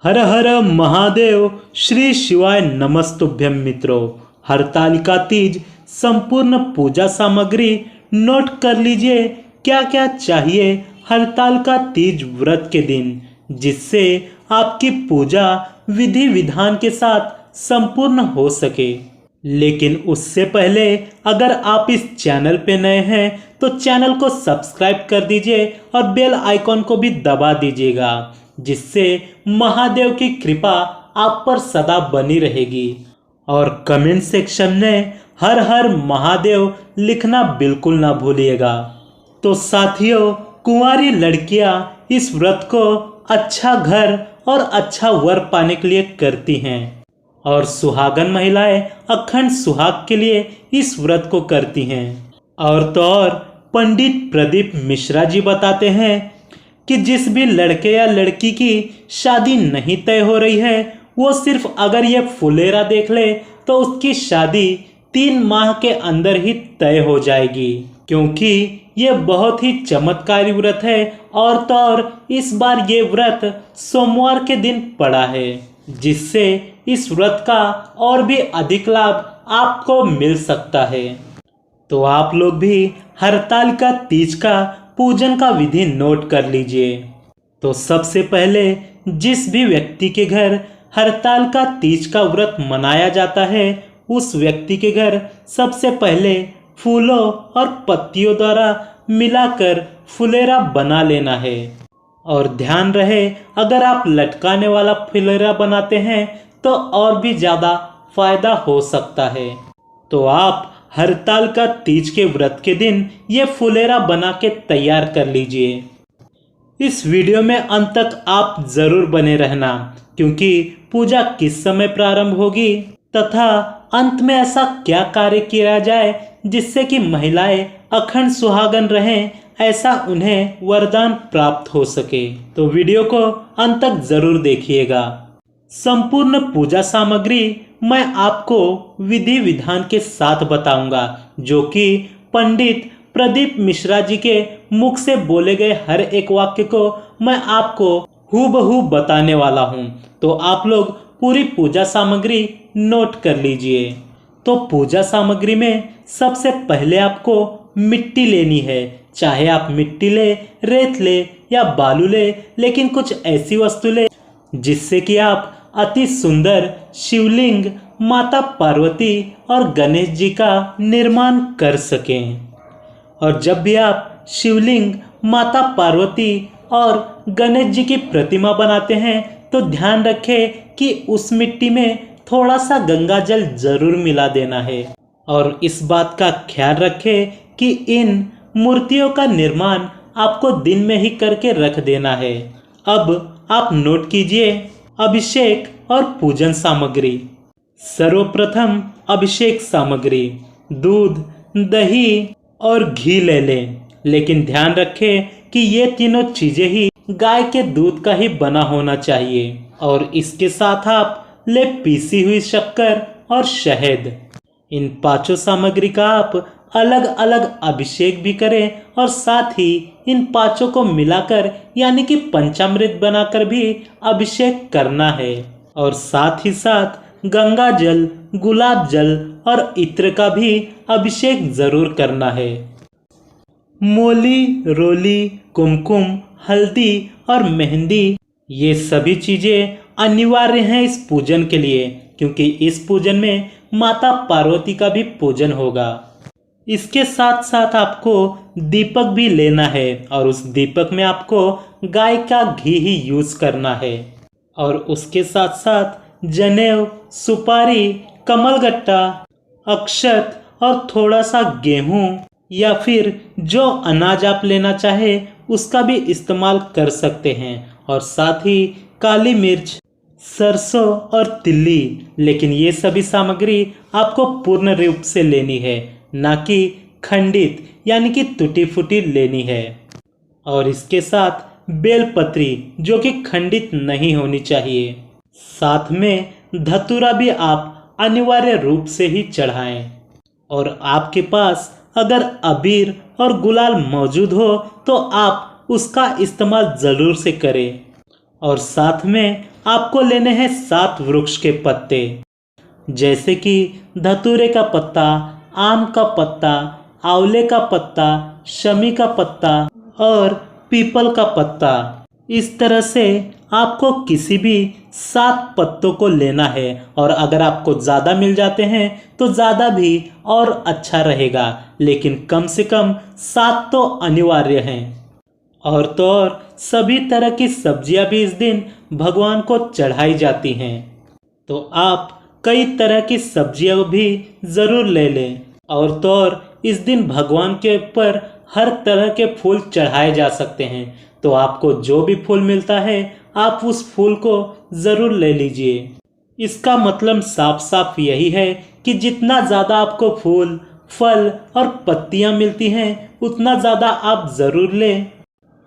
हर हर महादेव। श्री शिवाय नमस्तुभ्यम मित्रों। हरतालिका तीज संपूर्ण पूजा सामग्री नोट कर लीजिए क्या क्या चाहिए हरतालिका तीज व्रत के दिन, जिससे आपकी पूजा विधि विधान के साथ संपूर्ण हो सके। लेकिन उससे पहले अगर आप इस चैनल पे नए हैं तो चैनल को सब्सक्राइब कर दीजिए और बेल आइकॉन को भी दबा दीजिएगा, जिससे महादेव की कृपा आप पर सदा बनी रहेगी। और कमेंट सेक्शन में हर हर महादेव लिखना बिल्कुल ना भूलिएगा। तो साथियों, कुंवारी लड़कियां इस व्रत को अच्छा घर और अच्छा वर पाने के लिए करती हैं, और सुहागन महिलाएं अखंड सुहाग के लिए इस व्रत को करती हैं। और तो और पंडित प्रदीप मिश्रा जी बताते हैं कि जिस भी लड़के या लड़की की शादी नहीं तय हो रही है, वो सिर्फ अगर ये फुलेरा देख ले तो उसकी शादी 3 माह के अंदर ही तय हो जाएगी, क्योंकि ये बहुत ही चमत्कारी व्रत है। और तो और इस बार ये व्रत सोमवार के दिन पड़ा है, जिससे इस व्रत का और भी अधिक लाभ आपको मिल सकता है। तो आप लोग भी हरतालिका तीज का पूजन का विधि नोट कर लीजिए। तो सबसे पहले जिस भी व्यक्ति के घर हरतालिका तीज का व्रत मनाया जाता है, उस व्यक्ति के घर सबसे पहले फूलों और पत्तियों द्वारा मिलाकर फुलेरा बना लेना है। और ध्यान रहे, अगर आप लटकाने वाला फुलेरा बनाते हैं तो और भी ज़्यादा फायदा हो सकता है। तो आप हरतालिका तीज के व्रत के दिन ये फुलेरा बना के तैयार कर लीजिए। इस वीडियो में अंत तक आप जरूर बने रहना, क्योंकि पूजा किस समय प्रारंभ होगी तथा अंत में ऐसा क्या कार्य किया जाए जिससे कि महिलाएं अखंड सुहागन रहें, ऐसा उन्हें वरदान प्राप्त हो सके। तो वीडियो को अंत तक जरूर देखिएगा। संपूर्ण पूजा सामग्री मैं आपको विधि विधान के साथ बताऊंगा, जो कि पंडित प्रदीप मिश्रा जी के मुख से बोले गए हर एक वाक्य को मैं आपको हूबहू बताने वाला हूं। तो आप लोग पूरी पूजा सामग्री नोट कर लीजिए। तो पूजा सामग्री में सबसे पहले आपको मिट्टी लेनी है। चाहे आप मिट्टी ले, रेत ले या बालू ले, लेकिन कुछ ऐसी वस्तु ले जिससे कि आप अति सुंदर शिवलिंग, माता पार्वती और गणेश जी का निर्माण कर सकें। और जब भी आप शिवलिंग, माता पार्वती और गणेश जी की प्रतिमा बनाते हैं तो ध्यान रखें कि उस मिट्टी में थोड़ा सा गंगा जल जरूर मिला देना है। और इस बात का ख्याल रखें कि इन मूर्तियों का निर्माण आपको दिन में ही करके रख देना है। अब आप नोट कीजिए अभिषेक और पूजन सामग्री। सर्वप्रथम अभिषेक सामग्री दूध, दही और घी ले लें, लेकिन ध्यान रखें कि ये तीनों चीजें ही गाय के दूध का ही बना होना चाहिए। और इसके साथ आप ले पीसी हुई शक्कर और शहद। इन 5 सामग्री का आप अलग अलग अभिषेक भी करें और साथ ही इन 5 को मिलाकर यानी कि पंचामृत बनाकर भी अभिषेक करना है। और साथ ही साथ गंगा जल, गुलाब जल और इत्र का भी अभिषेक जरूर करना है। मोली, रोली, कुमकुम, हल्दी और मेहंदी, ये सभी चीजें अनिवार्य हैं इस पूजन के लिए, क्योंकि इस पूजन में माता पार्वती का भी पूजन होगा। इसके साथ साथ आपको दीपक भी लेना है, और उस दीपक में आपको गाय का घी ही यूज करना है। और उसके साथ साथ जनेऊ, सुपारी, कमलगट्टा, अक्षत और थोड़ा सा गेहूं या फिर जो अनाज आप लेना चाहे उसका भी इस्तेमाल कर सकते हैं। और साथ ही काली मिर्च, सरसों और तिल्ली, लेकिन ये सभी सामग्री आपको पूर्ण रूप से लेनी है, ना कि खंडित यानी कि टूटी फूटी लेनी है। और इसके साथ बेलपत्री, जो कि खंडित नहीं होनी चाहिए। साथ में धतूरा भी आप अनिवार्य रूप से ही चढ़ाएं। और आपके पास अगर अबीर और गुलाल मौजूद हो तो आप उसका इस्तेमाल जरूर से करें। और साथ में आपको लेने हैं 7 वृक्ष के पत्ते, जैसे कि धतूरे का पत्ता, आम का पत्ता, आंवले का पत्ता, शमी का पत्ता और पीपल का पत्ता। इस तरह से आपको किसी भी 7 पत्तों को लेना है, और अगर आपको ज़्यादा मिल जाते हैं तो ज़्यादा भी और अच्छा रहेगा, लेकिन कम से कम 7 तो अनिवार्य हैं। और तो और सभी तरह की सब्जियां भी इस दिन भगवान को चढ़ाई जाती हैं, तो आप कई तरह की सब्जियां भी ज़रूर ले लें। और तो और इस दिन भगवान के ऊपर हर तरह के फूल चढ़ाए जा सकते हैं, तो आपको जो भी फूल मिलता है आप उस फूल को ज़रूर ले लीजिए। इसका मतलब साफ साफ यही है कि जितना ज़्यादा आपको फूल, फल और पत्तियां मिलती हैं उतना ज़्यादा आप ज़रूर लें,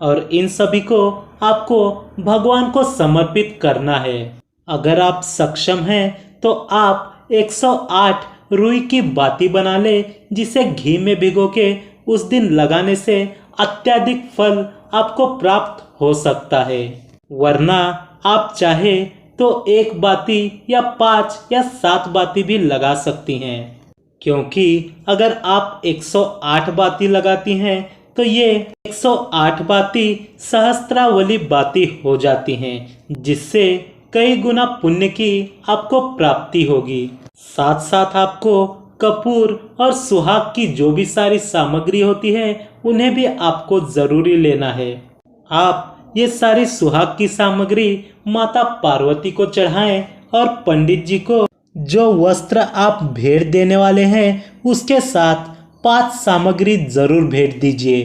और इन सभी को आपको भगवान को समर्पित करना है। अगर आप सक्षम हैं तो आप 108 रुई की बाती बना ले, जिसे घी में भिगो के उस दिन लगाने से अत्यधिक फल आपको प्राप्त हो सकता है। वरना आप चाहे तो 1 बाती या 5 या 7 बाती भी लगा सकती हैं, क्योंकि अगर आप 108 बाती लगाती हैं तो ये 108 बाती सहस्त्रावली बाती हो जाती हैं, जिससे कई गुना पुण्य की आपको प्राप्ति होगी। साथ साथ आपको कपूर और सुहाग की जो भी सारी सामग्री होती है उन्हें भी आपको जरूरी लेना है। आप ये सारी सुहाग की सामग्री माता पार्वती को चढ़ाएं, और पंडित जी को जो वस्त्र आप भेंट देने वाले हैं उसके साथ 5 सामग्री जरूर भेंट दीजिए।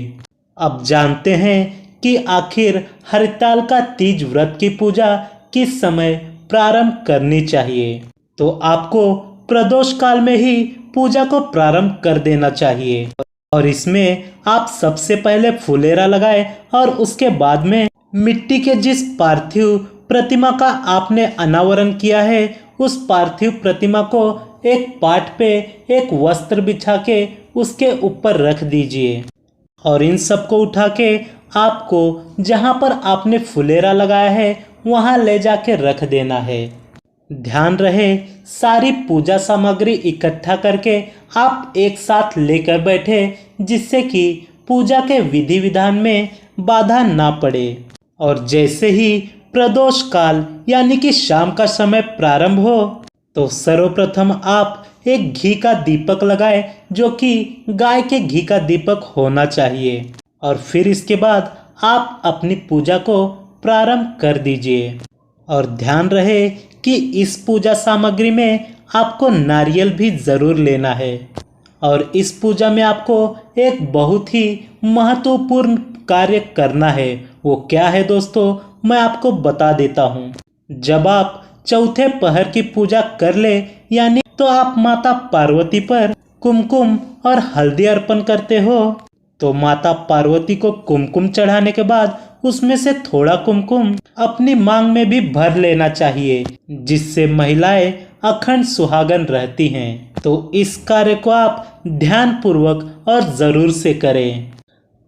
अब जानते हैं कि आखिर हरितालिका तीज व्रत की पूजा किस समय प्रारंभ करनी चाहिए। तो आपको प्रदोष काल में ही पूजा को प्रारंभ कर देना चाहिए, और इसमें आप सबसे पहले फुलेरा लगाएं और उसके बाद में मिट्टी के जिस पार्थिव प्रतिमा का आपने अनावरण किया है उस पार्थिव प्रतिमा को एक पाट पे एक वस्त्र बिछा के उसके ऊपर रख दीजिए, और इन सबको उठा के आपको जहां पर आपने फुलेरा लगाया है वहां ले जाके रख देना है। ध्यान रहे सारी पूजा सामग्री इकट्ठा करके आप एक साथ लेकर बैठे, जिससे कि पूजा के विधि विधान में बाधा ना पड़े। और जैसे ही प्रदोष काल यानी कि शाम का समय प्रारंभ हो तो सर्वप्रथम आप एक घी का दीपक लगाएं, जो कि गाय के घी का दीपक होना चाहिए, और फिर इसके बाद आप अपनी पूजा को प्रारंभ कर दीजिए। और ध्यान रहे कि इस पूजा सामग्री में आपको नारियल भी ज़रूर लेना है, और इस पूजा में आपको एक बहुत ही महत्वपूर्ण कार्य करना है। वो क्या है दोस्तों, मैं आपको बता देता हूँ। जब आप चौथे पहर की पूजा कर ले यानी तो आप माता पार्वती पर कुमकुम और हल्दी अर्पण करते हो, तो माता पार्वती को कुमकुम चढ़ाने के बाद उसमें से थोड़ा कुमकुम अपनी मांग में भी भर लेना चाहिए, जिससे महिलाएं अखंड सुहागन रहती हैं। तो इस कार्य को आप ध्यान पूर्वक और जरूर से करें।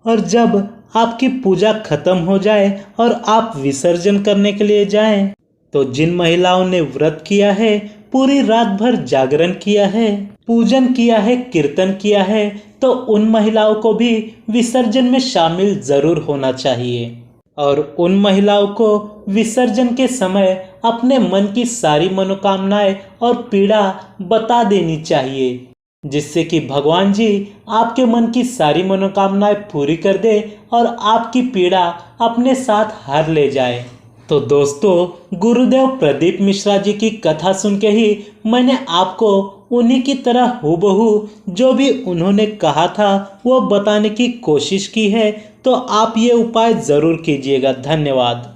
और जब आपकी पूजा खत्म हो जाए और आप विसर्जन करने के लिए जाएं, तो जिन महिलाओं ने व्रत किया है, पूरी रात भर जागरण किया है, पूजन किया है, कीर्तन किया है, तो उन महिलाओं को भी विसर्जन में शामिल जरूर होना चाहिए। और उन महिलाओं को विसर्जन के समय अपने मन की सारी मनोकामनाएं और पीड़ा बता देनी चाहिए, जिससे कि भगवान जी आपके मन की सारी मनोकामनाएं पूरी कर दे और आपकी पीड़ा अपने साथ हर ले जाए। तो दोस्तों, गुरुदेव प्रदीप मिश्रा जी की कथा सुन के ही मैंने आपको उन्हीं की तरह हूबहू जो भी उन्होंने कहा था वो बताने की कोशिश की है। तो आप ये उपाय ज़रूर कीजिएगा। धन्यवाद।